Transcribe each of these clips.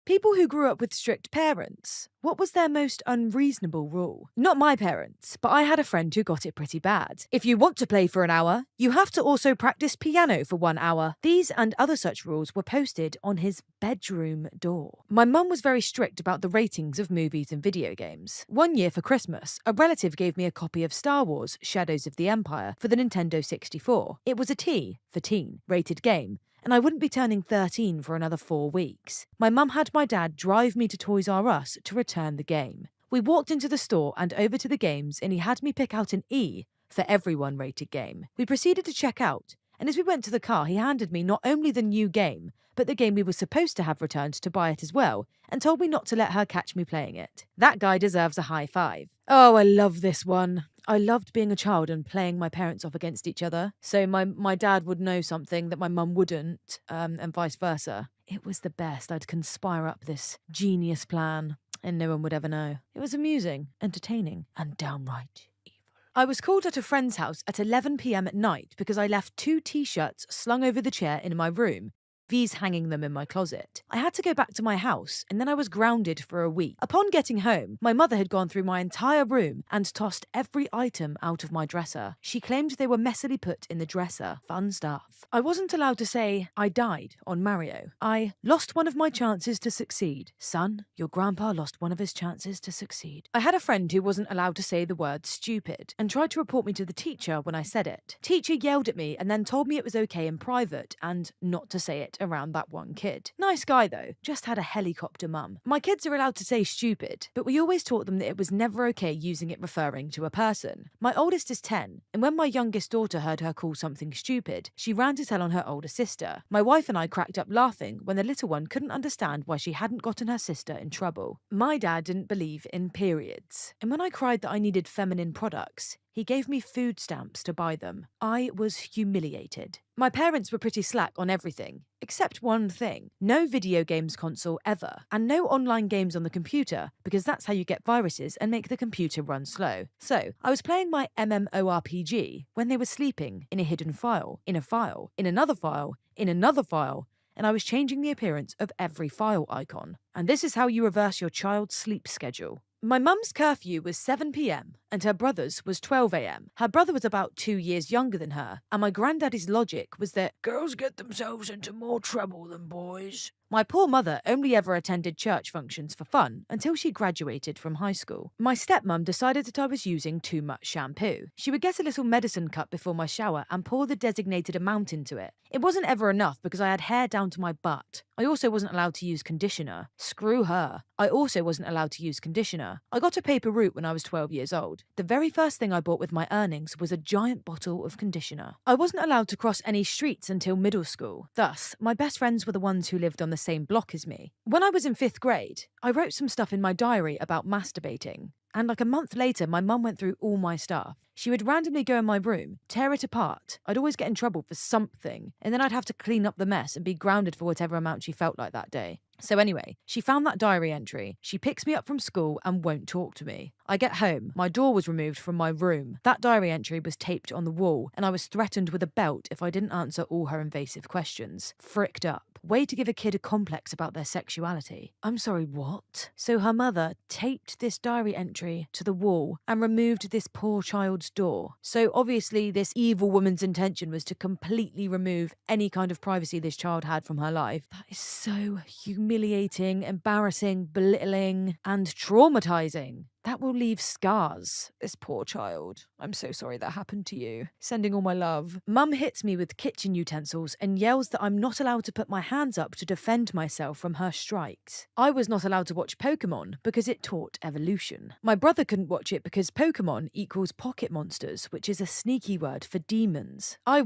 People who grew up with strict parents, what was their most unreasonable rule? Not my parents, but I had a friend who got it pretty bad. If you want to play for an hour, you have to also practice piano for 1 hour. These and other such rules were posted on his bedroom door. My mum was very strict about the ratings of movies and video games. One year for Christmas, a relative gave me a copy of Star Wars: Shadows of the Empire for the Nintendo 64. It was a T, for teen, rated game, and I wouldn't be turning 13 for another 4 weeks. My mum had my dad drive me to Toys R Us to return the game. We walked into the store and over to the games, and he had me pick out an E for everyone rated game. We proceeded to check out, and as we went to the car, he handed me not only the new game, but the game we were supposed to have returned to buy it as well, and told me not to let her catch me playing it. That guy deserves a high five. Oh, I love this one. I loved being a child and playing my parents off against each other. So my dad would know something that my mum wouldn't, and vice versa. It was the best. I'd conspire up this genius plan, and no one would ever know. It was amusing, entertaining, and downright evil. I was called at a friend's house at 11 p.m. at night because I left 2 t-shirts slung over the chair in my room, these hanging them in my closet. I had to go back to my house, and then I was grounded for a week. Upon getting home, my mother had gone through my entire room and tossed every item out of my dresser. She claimed they were messily put in the dresser. Fun stuff. I wasn't allowed to say I died on Mario. I lost one of my chances to succeed. Son, your grandpa lost one of his chances to succeed. I had a friend who wasn't allowed to say the word stupid and tried to report me to the teacher when I said it. Teacher yelled at me and then told me it was okay in private and not to say it around that one kid. Nice guy though, just had a helicopter mum. My kids are allowed to say stupid, but we always taught them that it was never okay using it referring to a person. My oldest is 10, and when my youngest daughter heard her call something stupid, she ran to tell on her older sister. My wife and I cracked up laughing when the little one couldn't understand why she hadn't gotten her sister in trouble. My dad didn't believe in periods, and when I cried that I needed feminine products, he gave me food stamps to buy them. I was humiliated. My parents were pretty slack on everything, except one thing. No video games console ever, and no online games on the computer, because that's how you get viruses and make the computer run slow. So, I was playing my MMORPG when they were sleeping in a hidden file, in a file, in another file, in another file, and I was changing the appearance of every file icon. And this is how you reverse your child's sleep schedule. My mum's curfew was 7 p.m. and her brother's was 12 a.m. Her brother was about 2 years younger than her, and my granddaddy's logic was that girls get themselves into more trouble than boys. My poor mother only ever attended church functions for fun until she graduated from high school. My stepmom decided that I was using too much shampoo. She would get a little medicine cup before my shower and pour the designated amount into it. It wasn't ever enough because I had hair down to my butt. I also wasn't allowed to use conditioner. Screw her. I also wasn't allowed to use conditioner. I got a paper route when I was 12 years old. The very first thing I bought with my earnings was a giant bottle of conditioner. I wasn't allowed to cross any streets until middle school. Thus, my best friends were the ones who lived on the same block as me. When I was in 5th grade, I wrote some stuff in my diary about masturbating. And like a month later, my mum went through all my stuff. She would randomly go in my room, tear it apart. I'd always get in trouble for something, and then I'd have to clean up the mess and be grounded for whatever amount she felt like that day. So anyway, she found that diary entry. She picks me up from school and won't talk to me. I get home. My door was removed from my room. That diary entry was taped on the wall, and I was threatened with a belt if I didn't answer all her invasive questions. Fricked up. Way to give a kid a complex about their sexuality. I'm sorry, what? So her mother taped this diary entry to the wall and removed this poor child's door. So obviously this evil woman's intention was to completely remove any kind of privacy this child had from her life. That is so humiliating, embarrassing, belittling, and traumatizing. That will leave scars. This poor child. I'm so sorry that happened to you. Sending all my love. Mum hits me with kitchen utensils and yells that I'm not allowed to put my hands up to defend myself from her strikes. I was not allowed to watch Pokemon because it taught evolution. My brother couldn't watch it because Pokemon equals pocket monsters, which is a sneaky word for demons. I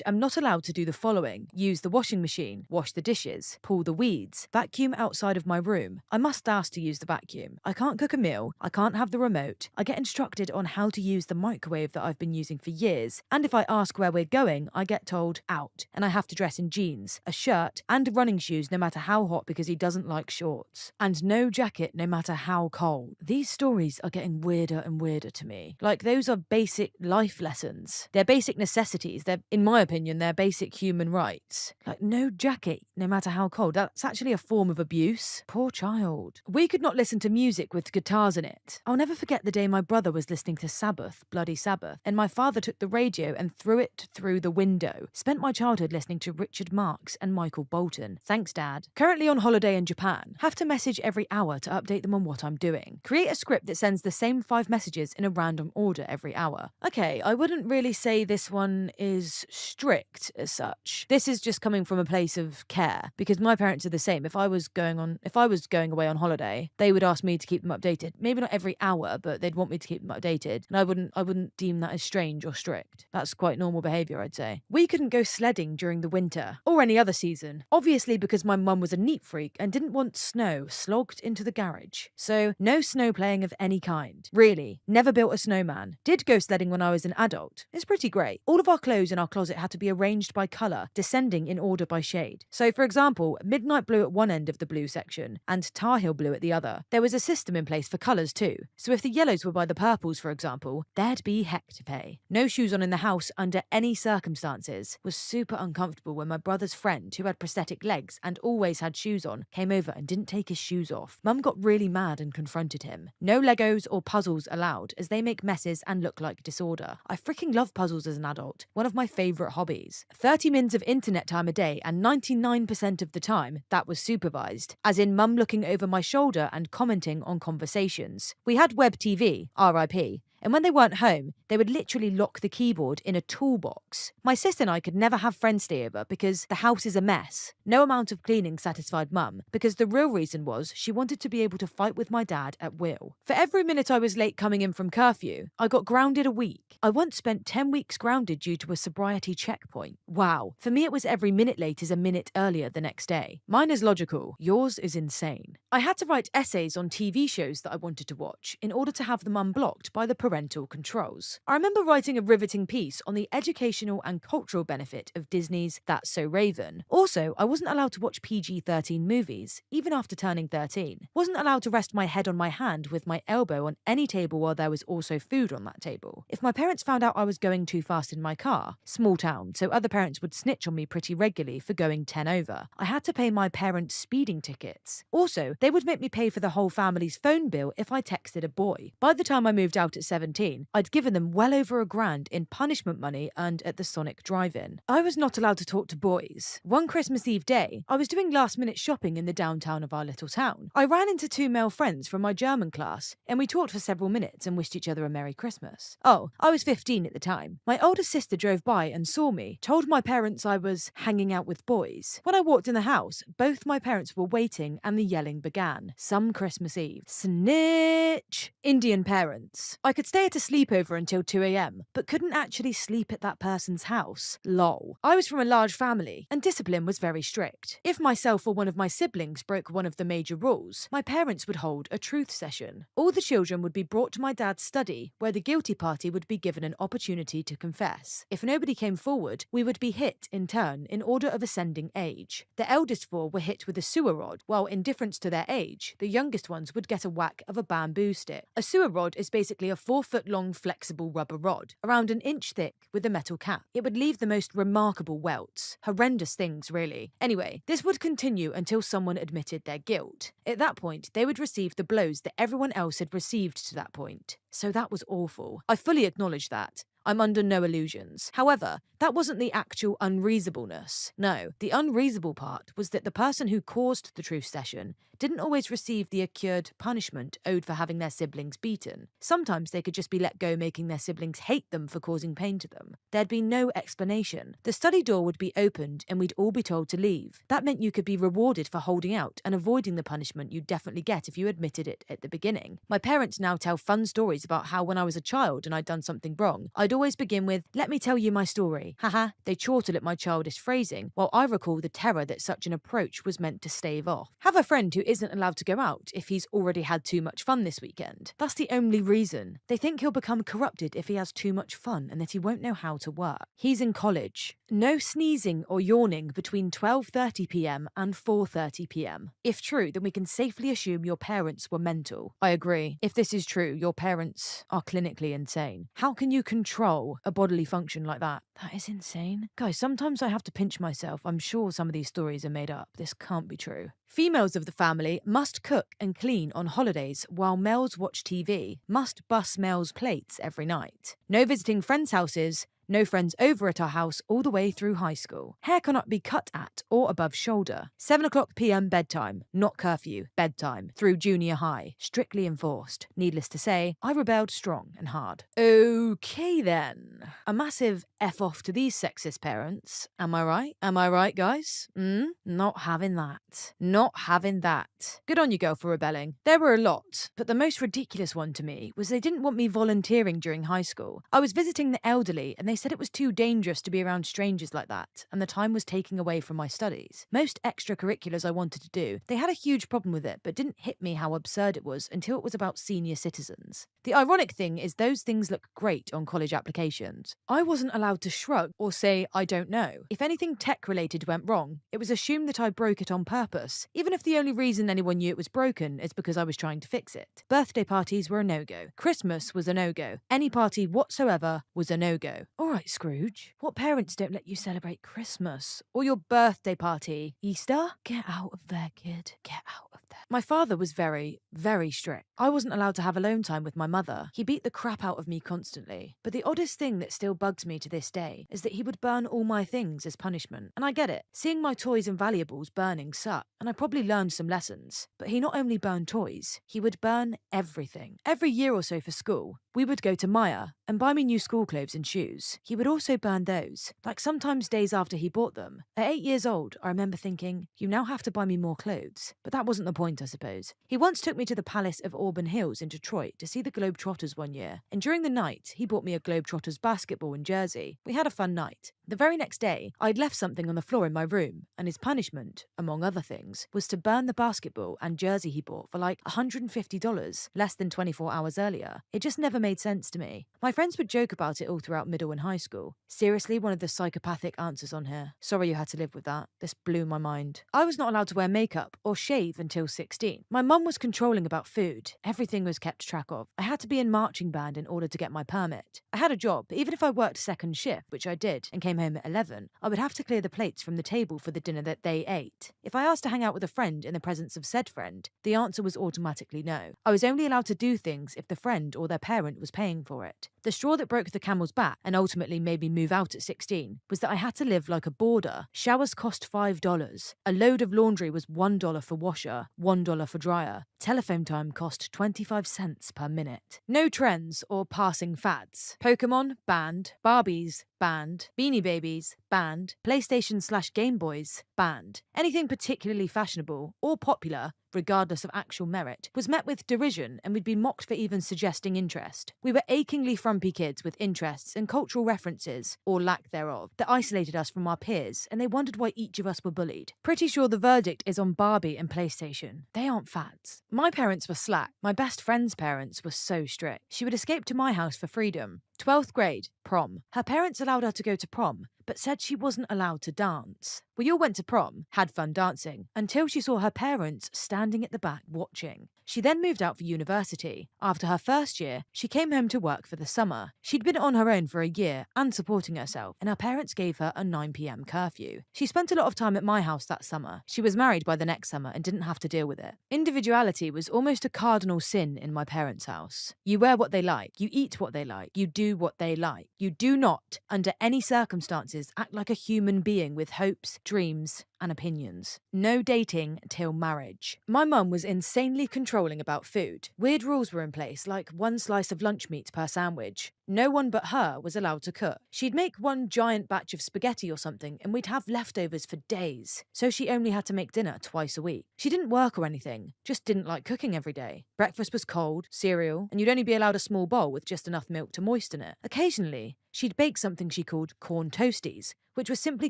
am not allowed to do the following: use the washing machine, wash the dishes, pull the weeds, vacuum outside of my room. I must ask to use the vacuum. I can't cook a meal. I I can't have the remote. I get instructed on how to use the microwave that I've been using for years. And if I ask where we're going, I get told out. And I have to dress in jeans, a shirt, and running shoes no matter how hot because he doesn't like shorts. And no jacket no matter how cold. These stories are getting weirder and weirder to me. Like, those are basic life lessons. They're basic necessities. They're, in my opinion, they're basic human rights. Like, no jacket no matter how cold. That's actually a form of abuse. Poor child. We could not listen to music with guitars in it. I'll never forget the day my brother was listening to Sabbath, Bloody Sabbath, and my father took the radio and threw it through the window. Spent my childhood listening to Richard Marx and Michael Bolton. Thanks, Dad. Currently on holiday in Japan. Have to message every hour to update them on what I'm doing. Create a script that sends the same 5 messages in a random order every hour. Okay, I wouldn't really say this one is strict as such. This is just coming from a place of care, because my parents are the same. If I was going away on holiday, they would ask me to keep them updated. Maybe not every hour, but they'd want me to keep them updated. And I wouldn't deem that as strange or strict. That's quite normal behaviour, I'd say. We couldn't go sledding during the winter or any other season. Obviously because my mum was a neat freak and didn't want snow slogged into the garage. So no snow playing of any kind. Really, never built a snowman. Did go sledding when I was an adult. It's pretty great. All of our clothes in our closet had to be arranged by colour, descending in order by shade. So for example, midnight blue at one end of the blue section and Tar Heel blue at the other. There was a system in place for colours too. So if the yellows were by the purples, for example, there'd be heck to pay. No shoes on in the house under any circumstances. Was super uncomfortable when my brother's friend, who had prosthetic legs and always had shoes on, came over and didn't take his shoes off. Mum got really mad and confronted him. No Legos or puzzles allowed, as they make messes and look like disorder. I freaking love puzzles as an adult. One of my favourite hobbies. 30 minutes of internet time a day, and 99% of the time, that was supervised. As in mum looking over my shoulder and commenting on conversations. We had web TV, RIP. And when they weren't home, they would literally lock the keyboard in a toolbox. My sister and I could never have friends stay over because the house is a mess. No amount of cleaning satisfied mum, because the real reason was she wanted to be able to fight with my dad at will. For every minute I was late coming in from curfew, I got grounded a week. I once spent 10 weeks grounded due to a sobriety checkpoint. Wow. For me it was every minute late is a minute earlier the next day. Mine is logical. Yours is insane. I had to write essays on TV shows that I wanted to watch in order to have them unblocked by the parental controls. I remember writing a riveting piece on the educational and cultural benefit of Disney's That's So Raven. Also, I wasn't allowed to watch PG-13 movies, even after turning 13. Wasn't allowed to rest my head on my hand with my elbow on any table while there was also food on that table. If my parents found out I was going too fast in my car, small town, so other parents would snitch on me pretty regularly for going 10 over. I had to pay my parents speeding tickets. Also, they would make me pay for the whole family's phone bill if I texted a boy. By the time I moved out at 17, I'd given them well over $1,000 in punishment money earned at the Sonic drive-in. I was not allowed to talk to boys. One Christmas Eve day, I was doing last-minute shopping in the downtown of our little town. I ran into 2 male friends from my German class, and we talked for several minutes and wished each other a Merry Christmas. Oh, I was 15 at the time. My older sister drove by and saw me, told my parents I was hanging out with boys. When I walked in the house, both my parents were waiting and the yelling began. Some Christmas Eve. Snitch! Indian parents. I could stay at a sleepover until 2 a.m, but couldn't actually sleep at that person's house. Lol. I was from a large family, and discipline was very strict. If myself or one of my siblings broke one of the major rules, my parents would hold a truth session. All the children would be brought to my dad's study, where the guilty party would be given an opportunity to confess. If nobody came forward, we would be hit in turn in order of ascending age. The eldest 4 were hit with a sewer rod, while in difference to their age, the youngest ones would get a whack of a bamboo stick. A sewer rod is basically a 4-foot-long flexible rubber rod, around an inch thick with a metal cap. It would leave the most remarkable welts. Horrendous things, really. Anyway, this would continue until someone admitted their guilt. At that point, they would receive the blows that everyone else had received to that point. So that was awful. I fully acknowledge that. I'm under no illusions. However, that wasn't the actual unreasonableness. No, the unreasonable part was that the person who caused the truth session didn't always receive the accrued punishment owed for having their siblings beaten. Sometimes they could just be let go, making their siblings hate them for causing pain to them. There'd be no explanation. The study door would be opened and we'd all be told to leave. That meant you could be rewarded for holding out and avoiding the punishment you'd definitely get if you admitted it at the beginning. My parents now tell fun stories about how when I was a child and I'd done something wrong, I'd always begin with, "Let me tell you my story." Haha, they chortle at my childish phrasing, while I recall the terror that such an approach was meant to stave off. Have a friend who isn't allowed to go out if he's already had too much fun this weekend. That's the only reason. They think he'll become corrupted if he has too much fun and that he won't know how to work. He's in college. No sneezing or yawning between 12:30 p.m. and 4:30 p.m. If true, then we can safely assume your parents were mental. I agree. If this is true, your parents are clinically insane. How can you control a bodily function like that? That is insane. Guys, sometimes I have to pinch myself. I'm sure some of these stories are made up. This can't be true. Females of the family must cook and clean on holidays while males watch TV, must bus males' plates every night. No visiting friends' houses, no friends over at our house all the way through high school. Hair cannot be cut at or above shoulder. 7 o'clock p.m. bedtime, not curfew, bedtime, through junior high. Strictly enforced. Needless to say, I rebelled strong and hard. Okay then. A massive F off to these sexist parents. Am I right? Am I right, guys? Not having that. Not having that. Good on you, girl, for rebelling. There were a lot, but the most ridiculous one to me was they didn't want me volunteering during high school. I was visiting the elderly and they said it was too dangerous to be around strangers like that, and the time was taking away from my studies. Most extracurriculars I wanted to do, they had a huge problem with it, but didn't hit me how absurd it was until it was about senior citizens. The ironic thing is those things look great on college applications. I wasn't allowed to shrug or say, I don't know. If anything tech-related went wrong, it was assumed that I broke it on purpose, even if the only reason anyone knew it was broken is because I was trying to fix it. Birthday parties were a no-go. Christmas was a no-go. Any party whatsoever was a no-go. Alright, Scrooge, what parents don't let you celebrate Christmas? Or your birthday party? Easter? Get out of there, kid. Get out of there. My father was very, very strict. I wasn't allowed to have alone time with my mother. He beat the crap out of me constantly. But the oddest thing that still bugs me to this day is that he would burn all my things as punishment. And I get it. Seeing my toys and valuables burning sucked, and I probably learned some lessons. But he not only burned toys, he would burn everything. Every year or so for school, we would go to Maya and buy me new school clothes and shoes. He would also burn those, like sometimes days after he bought them. At 8 years old, I remember thinking, you now have to buy me more clothes. But that wasn't the point, I suppose. He once took me to the Palace of Auburn Hills in Detroit to see the Globetrotters one year, and during the night, he bought me a Globetrotters basketball and jersey. We had a fun night. The very next day, I'd left something on the floor in my room, and his punishment, among other things, was to burn the basketball and jersey he bought for like $150, less than 24 hours earlier. It just never made sense to me. My friends would joke about it all throughout middle and high school. Seriously, one of the psychopathic answers on here. Sorry you had to live with that. This blew my mind. I was not allowed to wear makeup or shave until 16. My mum was controlling about food. Everything was kept track of. I had to be in marching band in order to get my permit. I had a job, but even if I worked second shift, which I did, and came home at 11, I would have to clear the plates from the table for the dinner that they ate. If I asked to hang out with a friend in the presence of said friend, the answer was automatically no. I was only allowed to do things if the friend or their parent was paying for it. The straw that broke the camel's back and ultimately made me move out at 16 was that I had to live like a boarder. Showers cost $5. A load of laundry was $1 for washer, $1 for dryer. Telephone time cost 25 cents per minute. No trends or passing fads. Pokemon, banned. Barbies, banned. Beanie Babies, banned. PlayStation/Game Boys, banned. Anything particularly fashionable or popular, regardless of actual merit, was met with derision and we'd be mocked for even suggesting interest. We were achingly frumpy kids with interests and cultural references, or lack thereof, that isolated us from our peers, and they wondered why each of us were bullied. Pretty sure the verdict is on Barbie and PlayStation. They aren't fads. My parents were slack. My best friend's parents were so strict. She would escape to my house for freedom. 12th grade, prom. Her parents allowed her to go to prom, but said she wasn't allowed to dance. We all went to prom, had fun dancing, until she saw her parents standing at the back watching. She then moved out for university. After her first year, she came home to work for the summer. She'd been on her own for a year and supporting herself, and her parents gave her a 9 p.m. curfew. She spent a lot of time at my house that summer. She was married by the next summer and didn't have to deal with it. Individuality was almost a cardinal sin in my parents' house. You wear what they like, you eat what they like, you do what they like. You do not, under any circumstances, act like a human being with hopes, dreams, and opinions. No dating till marriage. My mum was insanely controlling about food. Weird rules were in place, like 1 slice of lunch meat per sandwich. No one but her was allowed to cook. She'd make one giant batch of spaghetti or something and we'd have leftovers for days. So she only had to make dinner twice a week. She didn't work or anything, just didn't like cooking every day. Breakfast was cold, cereal, and you'd only be allowed a small bowl with just enough milk to moisten it. Occasionally, she'd bake something she called corn toasties, which was simply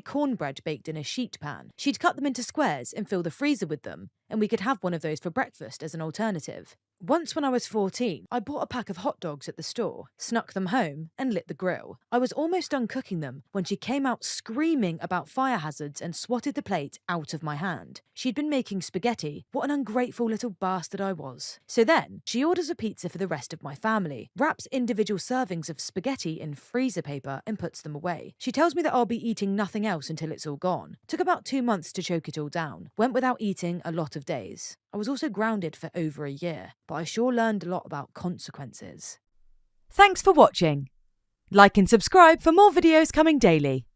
cornbread baked in a sheet pan. She'd cut them into squares and fill the freezer with them, and we could have one of those for breakfast as an alternative. Once when I was 14, I bought a pack of hot dogs at the store, snuck them home, and lit the grill. I was almost done cooking them when she came out screaming about fire hazards and swatted the plate out of my hand. She'd been making spaghetti. What an ungrateful little bastard I was. So then, she orders a pizza for the rest of my family, wraps individual servings of spaghetti in freezer paper, and puts them away. She tells me that I'll be eating nothing else until it's all gone. Took about 2 months to choke it all down. Went without eating a lot of days. I was also grounded for over a year, but I sure learned a lot about consequences. Thanks for watching. Like and subscribe for more videos coming daily.